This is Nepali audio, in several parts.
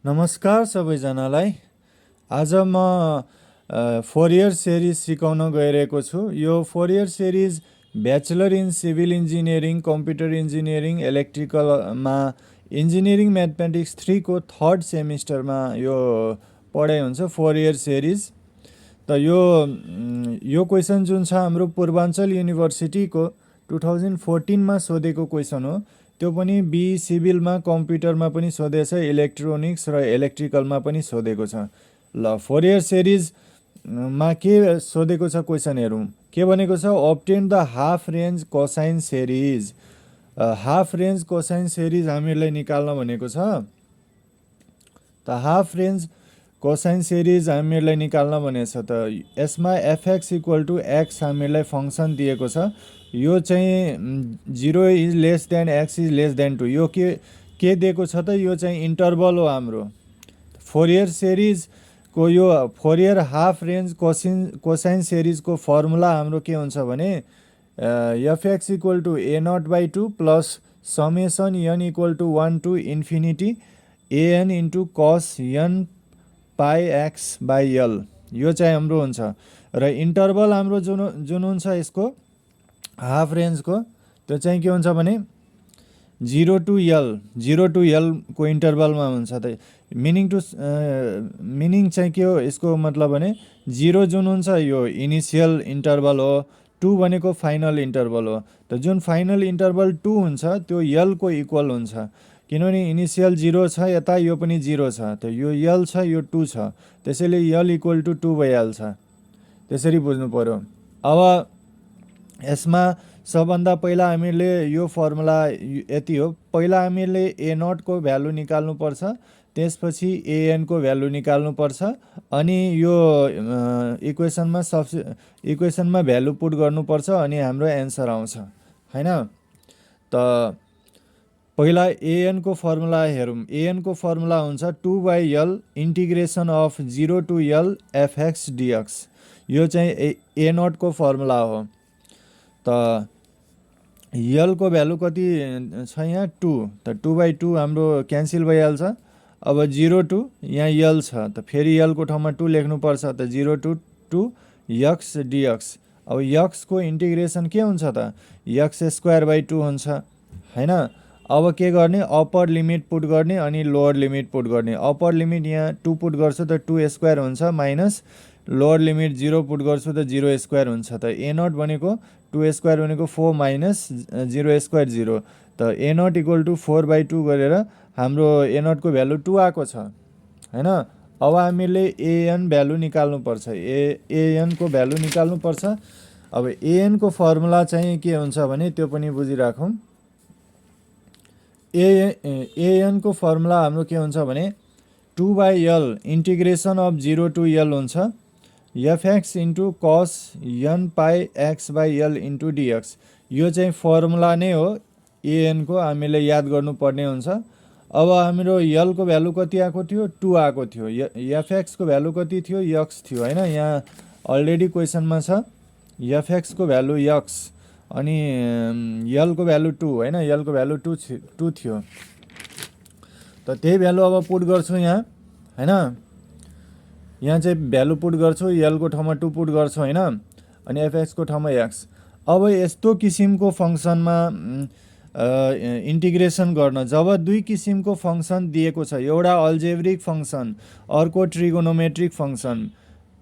नमस्कार सबैजनालाई। आज म फोरियर सिरिज सिकाउन गइरहेको छु। यो Fourier series bachelor in civil engineering, computer engineering, इलेक्ट्रिकलमा इन्जिनियरिङ म्याथमेटिक्स 3 को थर्ड सेमिस्टरमा यो पढाइ हुन्छ फोरियर सिरिज। त यो क्वेसन जुन छ हाम्रो पूर्वाञ्चल युनिभर्सिटीको 2014 मा सोधेको क्वेसन हो। त्यो पनि बी सिभिलमा, कम्प्युटरमा पनि सोधेछ, इलेक्ट्रोनिक्स र इलेक्ट्रिकलमा पनि सोधेको छ। ल फोरियर सिरिजमा के सोधेको छ क्वेसन हेरौँ। के भनेको छ, obtain the half range cosine series. Half range cosine series हामीलाई निकाल्न भनेको छ। त हाफ रेन्ज कोसाइन सिरिज हामीलाई निकाल्न भनेको छ। त यसमा एफएक्स इक्वल टु एक्स हामीलाई फङ्सन दिएको छ। यो चाहिँ 0 is less than x is less than 2। यो के दिएको छ त, यो चाहिँ इन्टरभल हो हाम्रो। फोरियर सिरिजको यो फोरियर हाफ रेन्ज कोसाइन सिरिजको फर्मुला हाम्रो के हुन्छ भने FX equal to a0/2 plus summation n equal to 1 to infinity an into cos n pi x by L. यो चाहिँ हाम्रो हुन्छ। र इन्टरभल हाम्रो जुन हुन्छ यसको हाफ रेन्जको, त्यो चाहिँ के हुन्छ भने 0 टु एल को इन्टरभलमा हुन्छ। त मिनिङ चाहिँ के हो यसको मतलब भने 0 जुन हुन्छ यो इनिसियल इन्टरभल हो, 2 भनेको फाइनल इन्टरभल हो। त जुन फाइनल इन्टरभल 2 हुन्छ त्यो यल को इक्वल हुन्छ, किनभने इनिसियल 0 छ, यता यो पनि 0 छ। त यो यल छ, यो 2 छ, त्यसैले यल इक्वल टु 2 भइहाल्छ। त्यसरी बुझ्नु पर्यो। अब यसमा सबभन्दा पहिला हामीले यो फर्मुला यति हो। पहिला हामीले a0 को भ्यालु निकाल्नुपर्छ, त्यसपछि an को भ्यालु निकाल्नुपर्छ, अनि यो इक्वेसनमा भ्यालु पुट गर्नुपर्छ, अनि हाम्रो एन्सर आउँछ हैन। त पहिला an को फर्मुला हेरौँ। an को फर्मुला हुन्छ 2/l integration of 0 to l fx dx। यो चाहिँ a0 को फर्मुला हो। त यल को भ्यालु कति छ यहाँ 2। त 2/2 हाम्रो क्यान्सिल भइहाल्छ। अब 0 टु यहाँ यल छ, त फेरि यल को ठाउँमा 2 लेख्नुपर्छ। त 0 टु 2 x dx। अब x को इन्टिग्रेसन के हुन्छ त, x²/2 हुन्छ हैन। अब के गर्ने, अप्पर लिमिट पुट गर्ने अनि लोअर लिमिट पुट गर्ने। अप्पर लिमिट यहाँ 2 पुट गर्छु त 2² हुन्छ, माइनस लोअर लिमिट 0 पुट गर्छु त 0² हुन्छ। त a0 भनेको 2² भनेको 4 माइनस 0² 0। त a0 इक्वल टु 4/2 गरेर हाम्रो a0 को भ्यालु 2 आएको छ हैन। अब हामीले an भ्यालु निकाल्नुपर्छ, an को भ्यालु निकाल्नुपर्छ। अब an को फर्मुला चाहिँ के हुन्छ भने त्यो पनि बुझिराखौँ। an को फर्मुला हाम्रो के हुन्छ भने 2/l integration of 0 to l हुन्छ, fx into cos n pi x by l into dx। यो चाहिँ फर्मुला नै हो an को, हामीले याद गर्नुपर्ने हुन्छ। अब हाम्रो यल को भ्यालु कति आएको थियो, 2 आएको थियो। fx को भ्यालु कति थियो, x थियो हैन। यहाँ अलरेडी क्वेसनमा छ fx को भ्यालु x, अनि यल को भ्यालु 2 हैन। यल को भ्यालु 2 थियो। त त्यही भ्यालु अब पुट गर्छु यहाँ हैन। यहाँ चाहिँ भ्यालु पुट गर्छु, यल को ठाउँमा 2 पुट गर्छु हैन, अनि एफएक्स को ठाउँमा x। अब यस्तो किसिमको फङ्सनमा इन्टिग्रेसन गर्न, जब दुई किसिमको फङ्सन दिएको छ, एउटा अल्जेब्रिक फङ्सन, अर्को ट्रिगोनोमेट्रिक फङ्सन।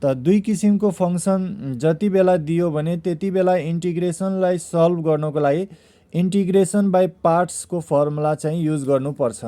त दुई किसिमको फङ्सन जति बेला दियो भने त्यति बेला इन्टिग्रेसनलाई सल्भ गर्नको लागि इन्टिग्रेसन बाई पार्ट्सको फर्मुला चाहिँ युज गर्नुपर्छ।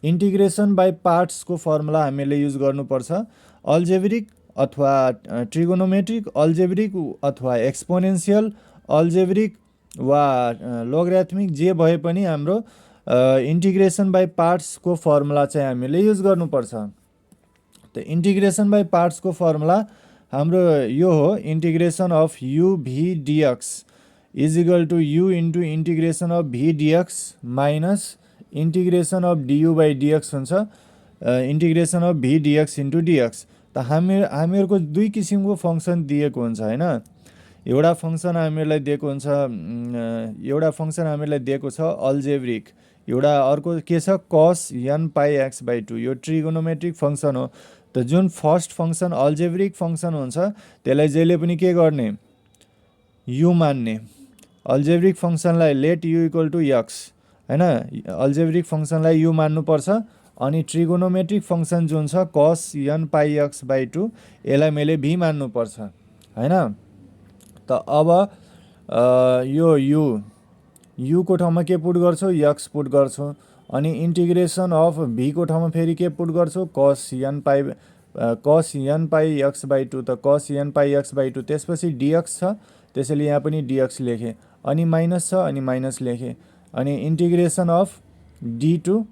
इन्टिग्रेसन बाई पार्ट्सको फर्मुला हामीले युज गर्नुपर्छ। अल्जेब्रिक अथवा ट्रिगोनोमेट्रिक, अल्जेब्रिक अथवा एक्सपोनेन्सियल, अल्जेब्रिक वा लोगरिथमिक, जे भए पनि हाम्रो इन्टिग्रेसन बाई पार्ट्सको फर्मुला चाहिँ हामीले युज गर्नुपर्छ। त इन्टिग्रेसन बाई पार्ट्सको फर्मुला हाम्रो यो हो, integration of u v dx is equal to u into integration of v dx minus integration of du/dx हुन्छ, integration of v dx into dx। त हामीहरूको दुई किसिमको फङ्सन दिएको हुन्छ हैन। एउटा फङ्सन हामीलाई दिएको हुन्छ, एउटा फङ्सन हामीलाई दिएको छ अल्जेब्रिक, एउटा अर्को के छ cos n pi x by 2 यो ट्रिगोनोमेट्रिक फङ्सन हो। त जुन फर्स्ट फङ्सन अल्जेब्रिक फङ्सन हुन्छ त्यसलाई जहिले पनि के गर्ने u मान्ने। अल्जेब्रिक फङ्सनलाई let u equal to x हैन, अल्जेब्रिक फङ्सनलाई u मान्नुपर्छ। अनि ट्रिगोनोमेट्रिक फङ्सन जुन छ cos n pi x by 2 यसलाई मैले v मान्नुपर्छ हैन। त अब यो u को ठाउँमा के पुट गर्छु x पुट गर्छु अनि इन्टिग्रेसन अफ v को ठाउँमा फेरि के पुट गर्छु cos n pi x by 2 त cos n pi x by 2 त्यसपछि dx छ त्यसैले यहाँ पनि dx लेखेँ अनि माइनस छ अनि माइनस लेखेँ अनि integration of d to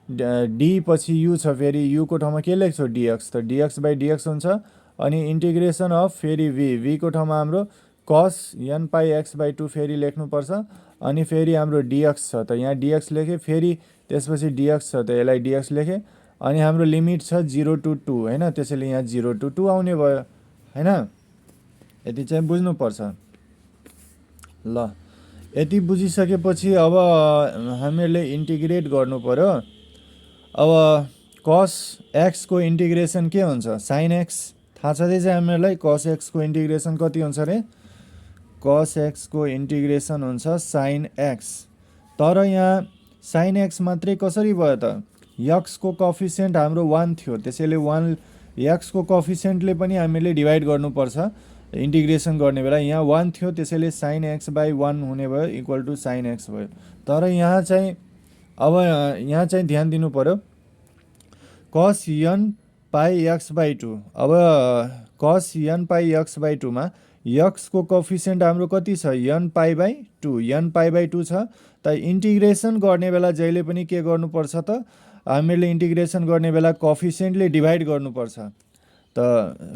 d पछि u छ फेरि u को ठाउँमा के लेख्छौ dx त dx बाई dx हुन्छ अनि इन्टिग्रेसन अफ फेरि v को ठाउँमा हाम्रो cos n pi x by 2 फेरि लेख्नुपर्छ अनि फेरि हाम्रो dx छ त यहाँ dx लेखेँ फेरि त्यसपछि dx छ त यसलाई dx लेखेँ अनि हाम्रो लिमिट छ 0 टु 2 हैन, त्यसैले यहाँ 0 टु 2 आउने भयो हैन। यति चाहिँ बुझ्नुपर्छ। ल यति बुझिसकेपछि अब हामीहरूले इन्टिग्रेट गर्नु पर्यो। अब cos x को इन्टिग्रेसन के हुन्छ sin x थाहा छँदैछ हामीहरूलाई। cos x को इन्टिग्रेसन कति हुन्छ रे cos x को इन्टिग्रेसन हुन्छ sin x। तर यहाँ sin x मात्रै कसरी भयो त x को कोएफिसिएन्ट हाम्रो 1 थियो त्यसैले 1 x को कोएफिसिएन्टले पनि हामीले डिभाइड गर्नुपर्छ इन्टिग्रेसन गर्ने बेला। यहाँ 1 थियो त्यसैले sin x बाई 1 हुने भयो इक्वल टु sin x भयो। तर यहाँ चाहिँ अब यहाँ चाहिँ ध्यान दिनु पर्यो cos n pi x by 2। अब cos n pi x by 2 मा x को कोएफिसिएन्ट हाम्रो कति छ n पाई बाई 2 छ। त इन्टिग्रेसन गर्ने बेला जहिले पनि के गर्नुपर्छ त हामीले इन्टिग्रेसन गर्ने बेला कोएफिसिएन्टले डिभाइड गर्नुपर्छ। त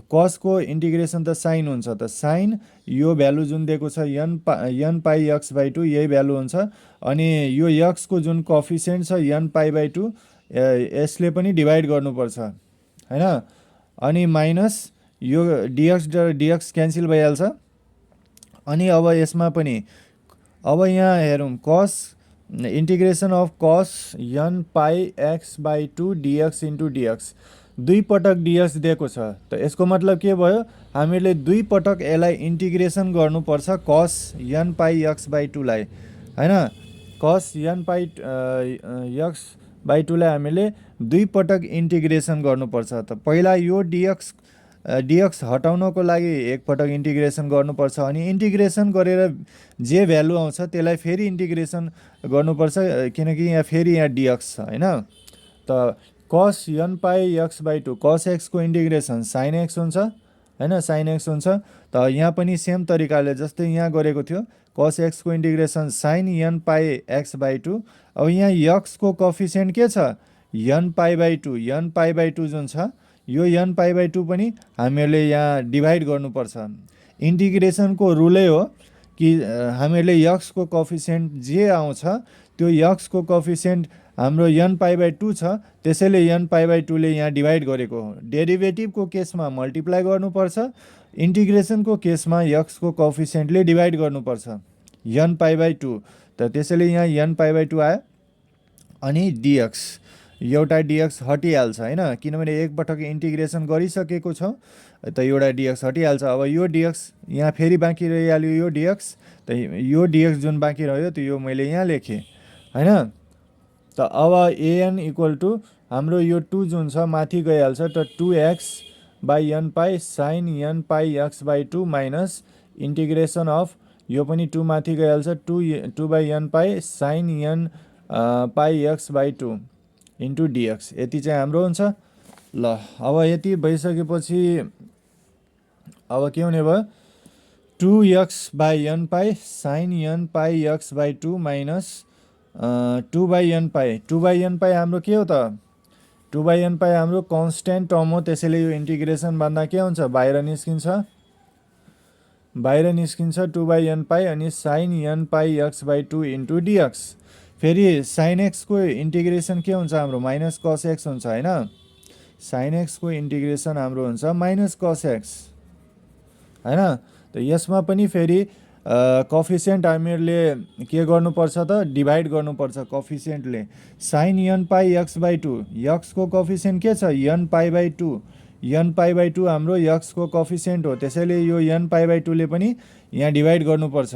cos को इन्टिग्रेसन त sin हुन्छ त sin यो भ्यालु जुन दिएको छ n पाई x बाई 2 यही भ्यालु हुन्छ अनि यो x को जुन कोएफिसिएन्ट छ n पाई बाई 2 यसले पनि डिभाइड गर्नुपर्छ हैन। अनि माइनस यो dx क्यान्सल भइहाल्छ अनि अब यसमा पनि अब यहाँ हेरौँ cos integration of cos n pi x by 2 dx into dx दुई पटक dx दिएको छ। त यसको मतलब के भयो हामीले दुई पटक यसलाई इन्टिग्रेसन गर्नुपर्छ cos n pi x by 2 लाई हैन। cos n pi x by 2 लाई हामीले दुई पटक इन्टिग्रेसन गर्नुपर्छ। त पहिला यो dx हटाउनको लागि एक पटक इन्टिग्रेसन गर्नुपर्छ अनि इन्टिग्रेसन गरेर जे भ्यालु आउँछ त्यसलाई फेरि इन्टिग्रेसन गर्नुपर्छ किनकि यहाँ फेरि यहाँ dx छ हैन। त cos n pi x by 2 cos x को इन्टिग्रेसन sin x हुन्छ हैन, sin x हुन्छ। त यहाँ पनि सेम तरिकाले जस्तै यहाँ गरेको थियो cos x को integration sin n pi x by 2। अब यहाँ x को कोएफिसिएन्ट के छ n पाई बाई 2 जुन छ यो n पाई बाई 2 पनि हामीहरूले यहाँ डिभाइड गर्नुपर्छ। इन्टिग्रेसनको रुलै हो कि हामीहरूले x को कोएफिसिएन्ट जे आउँछ त्यो x को कोएफिसिएन्ट हाम्रो n पाई बाई 2 छ त्यसैले n पाई बाई 2 ले यहाँ डिभाइड गरेको हो। डेरिभेटिभको केसमा मल्टिप्लाई गर्नुपर्छ, इन्टिग्रेसनको केसमा x को कोएफिसिएन्टले डिभाइड गर्नुपर्छ n पाई बाई 2। त त्यसैले यहाँ n पाई बाई 2 आयो अनि dx एउटा dx हटिहाल्छ हैन किनभने एक पटक इन्टिग्रेसन गरिसकेको छौँ त एउटा dx हटिहाल्छ। अब यो dx यहाँ फेरि बाँकी रहिहाल्यो यो dx त यो dx जुन बाँकी रह्यो त यो मैले यहाँ लेखेँ हैन। त अब an इक्वल टु हाम्रो यो 2 जुन छ माथि गइहाल्छ त 2x by n pie sin n pi x by 2 minus integration of यो पनि 2 माथि गइहाल्छ 2 by n pie sin n pi x by 2 into dx यति चाहिँ हाम्रो हुन्छ। ल अब यति भइसकेपछि अब के हुने भयो 2x by n pie sin n pi x by 2 minus 2 by n पाई हाम्रो के हो त 2 बाई n पाई हाम्रो कन्स्ट्यान्ट टर्म हो त्यसैले यो इन्टिग्रेसन भन्दा के हुन्छ बाहिर निस्किन्छ 2 बाई n पाई अनि sin n pi x by 2 into dx। फेरि sin x को इन्टिग्रेसन के हुन्छ हाम्रो माइनस cos x हुन्छ हैन। sin x को इन्टिग्रेसन हाम्रो हुन्छ माइनस cos x हैन। त यसमा पनि फेरि कफिसियन्ट हामीहरूले के गर्नुपर्छ त डिभाइड गर्नुपर्छ कफिसियन्टले sine n pi x by two यक्सको कफिसियन्ट के छ n pi by two n pi by two हाम्रो यक्सको कफिसियन्ट हो त्यसैले यो एन पाई बाई टूले पनि यहाँ डिभाइड गर्नुपर्छ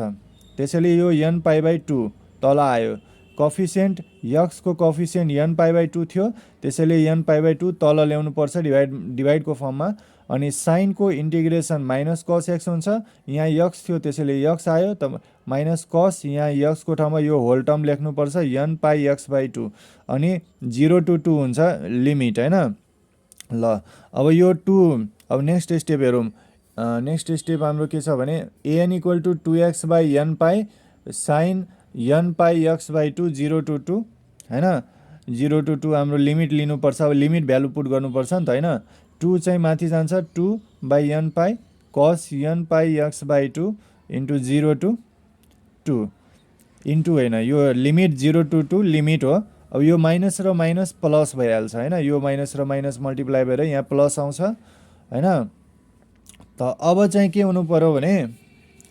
त्यसैले यो एन पाई बाई टू तल आयो कफिसियन्ट यक्सको coefficient n pi by two थियो त्यसैले एन पाई बाई टू तल ल्याउनुपर्छ डिभाइडको फर्ममा अनि साइनको इन्टिग्रेसन माइनस कस एक्स हुन्छ यहाँ यक्स थियो त्यसैले यक्स आयो त माइनस कस यहाँ यक्सको ठाउँमा यो होल टर्म लेख्नुपर्छ n pi x by two अनि 0 to 2 हुन्छ लिमिट होइन ल अब यो 2 अब नेक्स्ट स्टेप हेरौँ नेक्स्ट स्टेप हाम्रो के छ भने n equal to 2x by n pi sine n pi x by two 0 to 2 होइन 0 to 2 हाम्रो लिमिट लिनुपर्छ अब लिमिट भ्यालु पुट गर्नुपर्छ नि त होइन 2 चाहिँ माथि जान्छ 2 by n pi cos an pi x by two into 0 to 2 into होइन यो लिमिट 0 to 2 लिमिट हो अब यो माइनस र माइनस प्लस भइहाल्छ होइन यो माइनस र माइनस मल्टिप्लाई भएर यहाँ प्लस आउँछ होइन त अब चाहिँ के हुनु पर्यो भने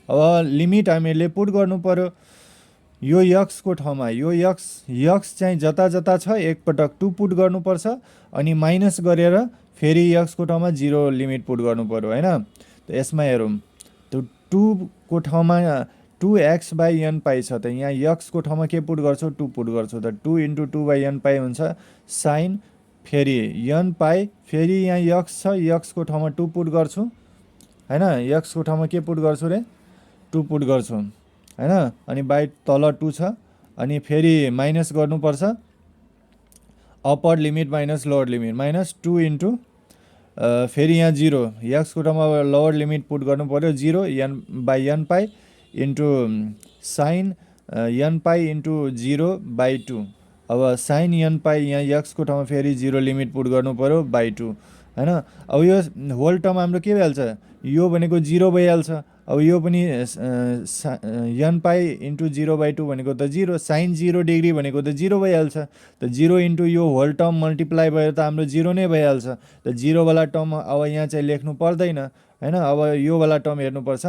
अब लिमिट हामीहरूले पुट गर्नु पर्यो यो यक्सको ठाउँमा यो यक्स चाहिँ जता जता छ एकपटक 2 पुट गर्नुपर्छ अनि माइनस गरेर फेरि यक्सको ठाउँमा 0 लिमिट पुट गर्नु पर्यो होइन त यसमा हेरौँ त 2 को ठाउँमा 2x बाई एन पाई छ त यहाँ यक्सको ठाउँमा के पुट गर्छौ 2 पुट गर्छौ त 2 इन्टु 2 बाई एन पाई हुन्छ साइन फेरि एन पाई फेरि यहाँ यक्स छ यक्सको ठाउँमा 2 पुट गर्छु होइन यक्सको ठाउँमा के पुट गर्छु रे 2 पुट गर्छु होइन अनि बाई तल 2 छ अनि फेरि माइनस गर्नुपर्छ upper limit minus lower limit minus 2 into फेरि यहाँ 0 यक्सको ठाउँमा लोवर लिमिट पुट गर्नु पऱ्यो 0 n by n pi into sine n pi into 0 by 2 अब साइन एन पाई यहाँ यक्सको ठाउँमा फेरि 0 लिमिट पुट गर्नु पऱ्यो बाई 2 होइन अब यो होल टर्म हाम्रो के भइहाल्छ यो भनेको 0 भइहाल्छ अब यो पनि एन पाई इन्टु 0 बाई 2 भनेको त 0 साइन 0 डिग्री भनेको त 0 भइहाल्छ त 0 इन्टु यो होल टर्म मल्टिप्लाई भएर त हाम्रो 0 नै भइहाल्छ त 0 वाला टर्म अब यहाँ चाहिँ लेख्नु पर्दैन होइन अब यो वाला टर्म हेर्नुपर्छ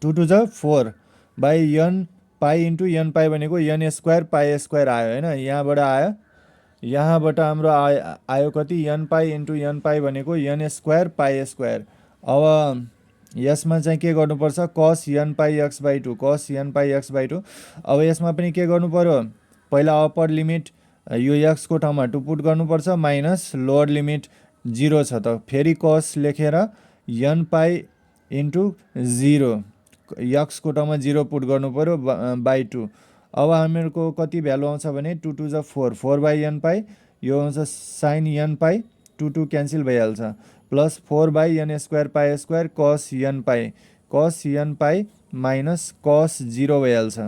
2 to the 4 by n pi into n pi भनेको एन स्क्वायर पाई स्क्वायर आयो होइन यहाँबाट आयो यहाँबाट हाम्रो आयो कति an pi into n pi भनेको एन स्क्वायर पाई स्क्वायर अब यसमा चाहिँ के गर्नुपर्छ cos an pi x by two cos an pi x by two अब यसमा पनि के गर्नु पर्यो पहिला अप्पर लिमिट यो एक्सको ठाउँमा 2 पुट गर्नुपर्छ माइनस लोवर लिमिट 0 छ त फेरि कस लेखेर एन पाई इन्टु 0 यक्सको ठाउँमा 0 पुट गर्नु पऱ्यो बाई 2 अब हामीहरूको कति भ्यालु आउँछ भने 2 to the 4 4 by n pi यो आउँछ साइन एन पाई 2 क्यान्सल भइहाल्छ plus 4 by n square cos an pi minus cos 0 भइहाल्छ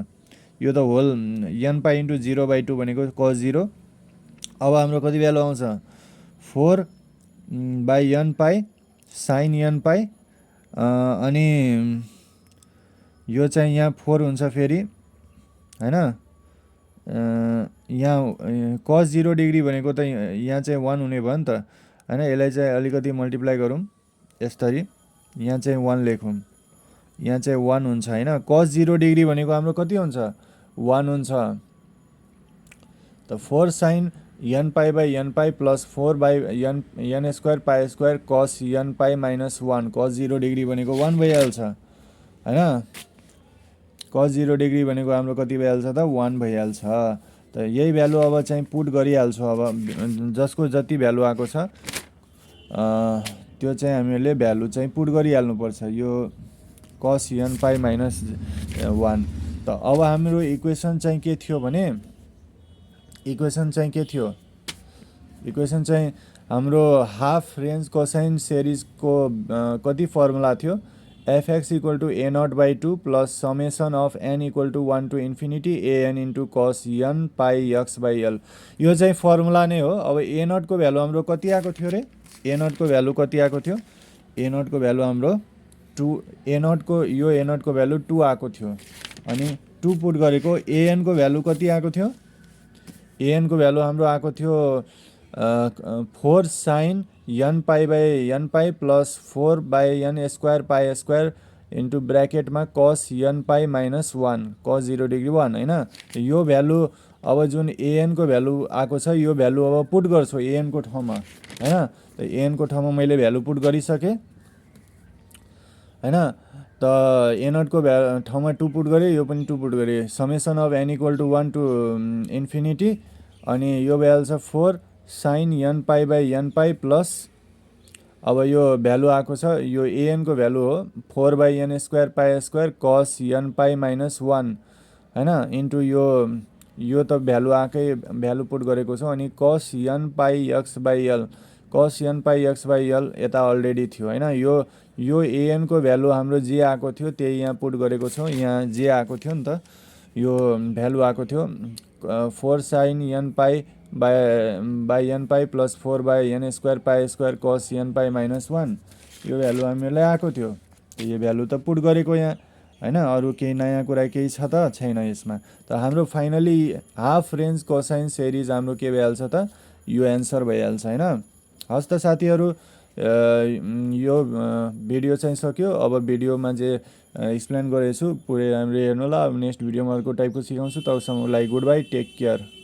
यो त whole n pi into 0 by 2 भनेको कस 0 अब हाम्रो कति भ्यालु आउँछ 4 by n pi sine n pi अनि यो चाहिँ यहाँ 4 हुन्छ फेरि होइन यहाँ कस 0 डिग्री भनेको त यहाँ चाहिँ 1 हुने भयो नि त होइन यसलाई चाहिँ अलिकति मल्टिप्लाई गरौँ यसरी यहाँ चाहिँ 1 लेखौँ यहाँ चाहिँ 1 हुन्छ होइन कस 0 डिग्री भनेको हाम्रो कति हुन्छ 1 हुन्छ त 4 sine n pi by n pi plus 4 by n square pi square cos an pi minus 1 cos 0 degree भनेको 1 भइहाल्छ होइन कस 0 डिग्री भनेको हाम्रो कति भइहाल्छ त 1 भइहाल्छ त यही भ्यालु अब चाहिँ पुट गरिहाल्छौँ अब जसको जति भ्यालु आएको छ त्यो चाहिँ हामीले भ्यालु चाहिँ पुट गरिहाल्नुपर्छ यो कस एन पाई माइनस 1 त अब हाम्रो इक्वेसन चाहिँ के थियो भने इक्वेसन चाहिँ हाम्रो हाफ रेन्ज कोसाइन सिरिजको कति फर्मुला थियो fx equal to a naught by 2 plus summation of n equal to 1 to infinity an into cos n pi x by l यो चाहिँ फर्मुला नै हो अब a नटको भ्यालु हाम्रो कति आएको थियो रे a नटको भ्यालु कति आएको थियो a नटको भ्यालु हाम्रो 2 a नटको भ्यालु 2 आएको थियो अनि 2 पुट गरेको an को भ्यालु कति आएको थियो an को भ्यालु हाम्रो आएको थियो 4 sine n pi by n pi plus 4 by n square pi square into ब्र्याकेटमा cos an pi minus 1 cos 0 degree 1 होइन। यो भ्यालु अब जुन एएनको भ्यालु आएको छ यो भ्यालु अब पुट गर्छु एएनको ठाउँमा होइन। त एएनको ठाउँमा मैले भ्यालु पुट गरिसकेँ होइन। त एनटको ठाउँमा 2 पुट गरेँ, यो पनि 2 पुट गरेँ। Summation of n equal to 1 to infinity अनि यो भइहाल्छ 4 sine n pi by n pi plus अब यो भ्यालु आएको छ यो एएनको भ्यालु हो 4 by n square pi square cos an pi minus 1 होइन इन्टु यो त भ्यालु आएकै भ्यालु पुट गरेको छ अनि cos an pi x by L cos an pi x by L यता अलरेडी थियो होइन। यो एएनको भ्यालु हाम्रो जे आएको थियो त्यही यहाँ पुट गरेको छौँ। यहाँ जे आएको थियो नि त यो भ्यालु आएको थियो 4 sine n pi by n pi plus 4 by n square pi square cos an pi minus 1 यो भ्यालु हामीलाई आएको थियो। यो भ्यालु त पुट गरेको यहाँ होइन। अरू केही नयाँ कुरा केही छ त छैन यसमा। त हाम्रो finally half range cosine series हाम्रो के भइहाल्छ त यो एन्सर भइहाल्छ होइन। हस् त साथीहरू यो भिडियो चाहिँ सक्यो। अब भिडियोमा जे एक्सप्लेन गरेछु पुरै राम्ररी हेर्नु ल। अब नेक्स्ट भिडियोमा अर्को टाइपको सिकाउँछु। तबसम्मलाई गुड बाई टेक केयर।